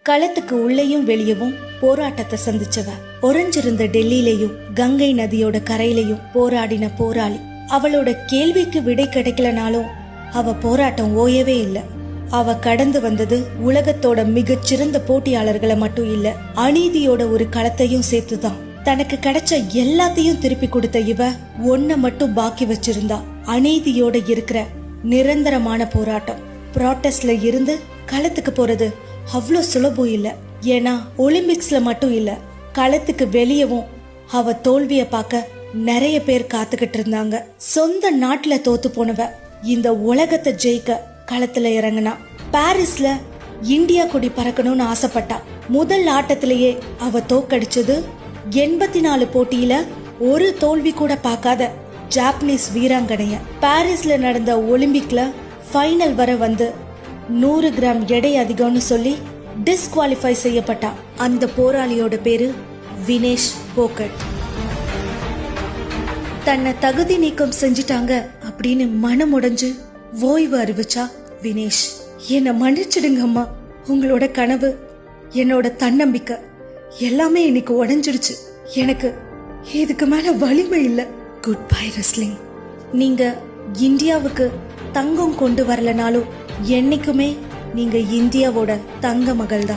களத்துக்கு உள்ளேயும் வெளியவும் போராட்டத்தை சந்திச்சவ. உறைஞ்சிருந்த டெல்லியிலையும் கங்கை நதியோட கரையிலையும் போராடின போராளி. அவளோட கேள்விக்கு விடை கிடைக்கலனாலும் அவ போராட்டம் ஓயவே இல்ல. அவ கடந்து வந்தது உலகத்தோட மிகச்சிறந்த போட்டியாளர்களை மட்டும் இல்ல, அநீதியோட ஒரு களத்தையும் சேர்த்துதான். தனக்கு கிடைச்ச எல்லாத்தையும் திருப்பி கொடுத்த இவ ஒன்ன மட்டும் பாக்கி வச்சிருந்தா, அநீதியோட இருக்கிற நிரந்தரமான போராட்டம். ப்ராட்டஸ்ட்ல இருந்து களத்துக்கு போறது அவ்வளோ சுலபம் இல்ல. ஏன்னா ஒலிம்பிக்ஸ்ல மட்டும் இல்ல, களத்துக்கு வெளியவும் அவ தோல்விய பார்க்க நிறைய பேர் காத்துக்கிட்டு இருந்தாங்க. சொந்த நாட்டுல தோத்து போனவ இந்த உலகத்தை ஜெயிக்க களத்துல இறங்கினா. பாரிஸ்ல இந்தியா கொடி பறக்கணும்னு ஆசைப்பட்டா. முதல் ஆட்டத்திலேயே அவ தோக்கடிச்சது 84 போட்டியில ஒரு தோல்வி கூட பார்க்காத ஜாப்பனீஸ் வீராங்கனைய. பாரிஸ்ல நடந்த ஒலிம்பிக்ல ஃபைனல் வர வந்து 100 கிராம் எடை அதிகம்னு சொல்லி டிஸ்குவாலிஃபை செய்யப்பட்டா. அந்த போராளியோட பேரு வினேஷ் போகட். தன்னை தகுதி நீக்கம் செஞ்சிட்டாங்க அப்படின்னு மனம் உடைஞ்சு ஓய்வு அறிவிச்சா வினேஷ். என்ன மன்னிச்சிடுங்க அம்மா, உங்களோட கனவு, என்னோட தன்னம்பிக்கை எல்லாமே இன்னைக்கு உடைஞ்சிடுச்சு. எனக்கு இதுக்கு மேல வலிமை இல்ல. Good bye wrestling. நீங்க இந்தியாவுக்கு தங்கம் கொண்டு வரலனாலும் என்னைக்குமே நீங்க இந்தியாவோட தங்க மகள் தான்.